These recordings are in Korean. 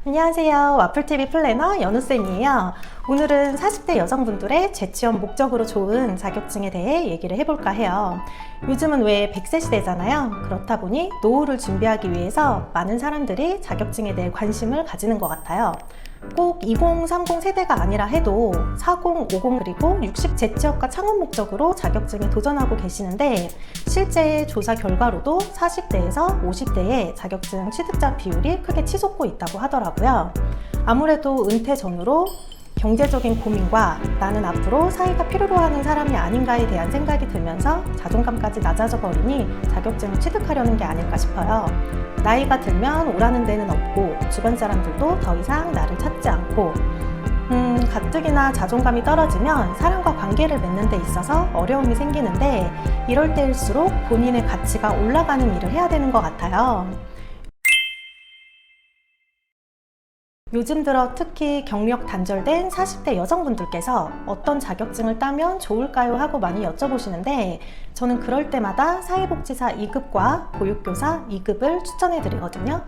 안녕하세요. 와플TV 플래너 연우쌤이에요. 오늘은 40대 여성분들의 재취업 목적으로 좋은 자격증에 대해 얘기를 해볼까 해요. 요즘은 왜 100세 시대잖아요. 그렇다 보니 노후를 준비하기 위해서 많은 사람들이 자격증에 대해 관심을 가지는 것 같아요. 꼭 2030 세대가 아니라 해도 40, 50 그리고 60 재취업과 창업 목적으로 자격증에 도전하고 계시는데, 실제 조사 결과로도 40대에서 50대의 자격증 취득자 비율이 크게 치솟고 있다고 하더라고요. 아무래도 은퇴 전후로 경제적인 고민과 나는 앞으로 사회가 필요로 하는 사람이 아닌가에 대한 생각이 들면서 자존감까지 낮아져 버리니 자격증을 취득하려는 게 아닐까 싶어요. 나이가 들면 오라는 데는 없고 주변 사람들도 더 이상 나를 찾지 않고 가뜩이나 자존감이 떨어지면 사람과 관계를 맺는 데 있어서 어려움이 생기는데, 이럴 때일수록 본인의 가치가 올라가는 일을 해야 되는 것 같아요. 요즘 들어 특히 경력 단절된 40대 여성분들께서 어떤 자격증을 따면 좋을까요? 하고 많이 여쭤보시는데, 저는 그럴 때마다 사회복지사 2급과 보육교사 2급을 추천해 드리거든요.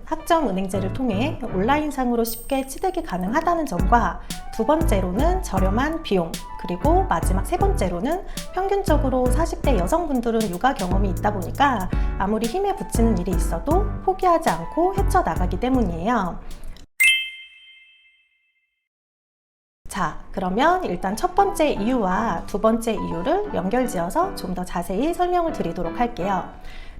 학점은행제를 통해 온라인상으로 쉽게 취득이 가능하다는 점과, 두 번째로는 저렴한 비용, 그리고 마지막 세 번째로는 평균적으로 40대 여성분들은 육아 경험이 있다 보니까 아무리 힘에 부치는 일이 있어도 포기하지 않고 헤쳐나가기 때문이에요. 자, 그러면 일단 첫 번째 이유와 두 번째 이유를 연결지어서 좀 더 자세히 설명을 드리도록 할게요.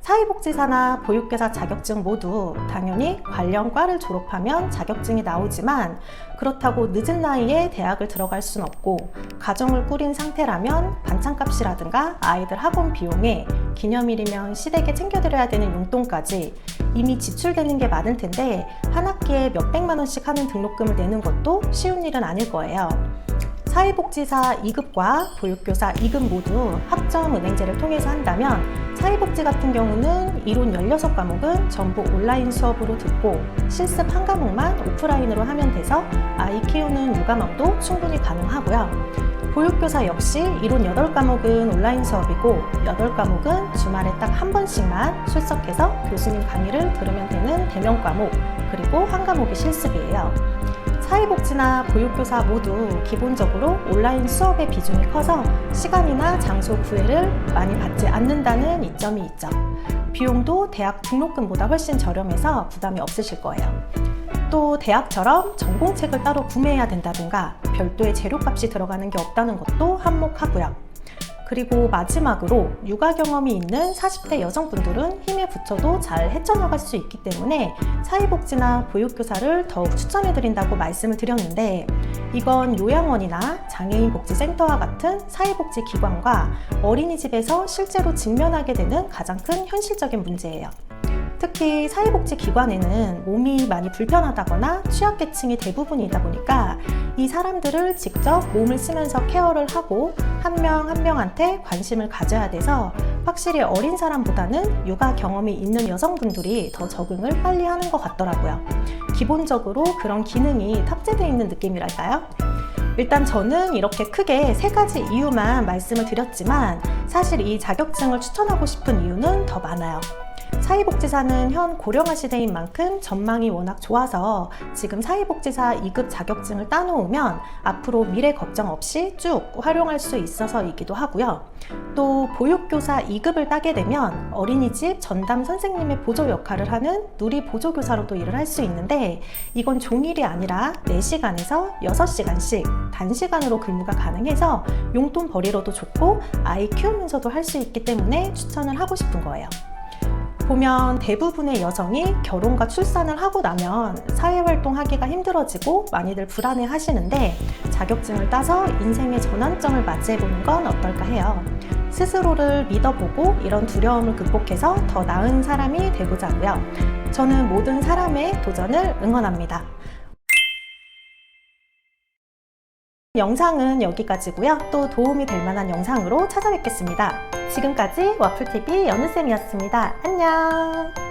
사회복지사나 보육교사 자격증 모두 당연히 관련 과를 졸업하면 자격증이 나오지만, 그렇다고 늦은 나이에 대학을 들어갈 순 없고, 가정을 꾸린 상태라면 반찬값이라든가 아이들 학원 비용에 기념일이면 시댁에 챙겨드려야 되는 용돈까지 이미 지출되는 게 많을 텐데, 한 학기에 몇백만 원씩 하는 등록금을 내는 것도 쉬운 일은 아닐 거예요. 사회복지사 2급과 보육교사 2급 모두 학점은행제를 통해서 한다면, 사회복지 같은 경우는 이론 16과목은 전부 온라인 수업으로 듣고 실습 한 과목만 오프라인으로 하면 돼서 아이 키우는 육아맘도 충분히 가능하고요. 보육교사 역시 이론 8과목은 온라인 수업이고 8과목은 주말에 딱 한 번씩만 출석해서 교수님 강의를 들으면 되는 대면 과목, 그리고 한 과목이 실습이에요. 사회복지나 보육교사 모두 기본적으로 온라인 수업의 비중이 커서 시간이나 장소 구애를 많이 받지 않는다는 이점이 있죠. 비용도 대학 등록금보다 훨씬 저렴해서 부담이 없으실 거예요. 또 대학처럼 전공책을 따로 구매해야 된다든가 별도의 재료값이 들어가는 게 없다는 것도 한몫하고요. 그리고 마지막으로 육아 경험이 있는 40대 여성분들은 힘에 부쳐도 잘 헤쳐나갈 수 있기 때문에 사회복지나 보육교사를 더욱 추천해드린다고 말씀을 드렸는데, 이건 요양원이나 장애인복지센터와 같은 사회복지기관과 어린이집에서 실제로 직면하게 되는 가장 큰 현실적인 문제예요. 특히 사회복지기관에는 몸이 많이 불편하다거나 취약계층이 대부분이다 보니까 이 사람들을 직접 몸을 쓰면서 케어를 하고 한 명 한 명한테 관심을 가져야 돼서 확실히 어린 사람보다는 육아 경험이 있는 여성분들이 더 적응을 빨리 하는 것 같더라고요. 기본적으로 그런 기능이 탑재되어 있는 느낌이랄까요? 일단 저는 이렇게 크게 세 가지 이유만 말씀을 드렸지만, 사실 이 자격증을 추천하고 싶은 이유는 더 많아요. 사회복지사는 현 고령화 시대인 만큼 전망이 워낙 좋아서 지금 사회복지사 2급 자격증을 따놓으면 앞으로 미래 걱정 없이 쭉 활용할 수 있어서이기도 하고요. 또 보육교사 2급을 따게 되면 어린이집 전담 선생님의 보조 역할을 하는 누리 보조교사로도 일을 할 수 있는데, 이건 종일이 아니라 4시간에서 6시간씩 단시간으로 근무가 가능해서 용돈 벌이로도 좋고 아이 키우면서도 할 수 있기 때문에 추천을 하고 싶은 거예요. 보면 대부분의 여성이 결혼과 출산을 하고 나면 사회활동하기가 힘들어지고 많이들 불안해 하시는데, 자격증을 따서 인생의 전환점을 맞이해보는 건 어떨까 해요. 스스로를 믿어보고 이런 두려움을 극복해서 더 나은 사람이 되고자 하고요. 저는 모든 사람의 도전을 응원합니다. 영상은 여기까지고요. 또 도움이 될 만한 영상으로 찾아뵙겠습니다. 지금까지 와플TV 연우쌤이었습니다. 안녕!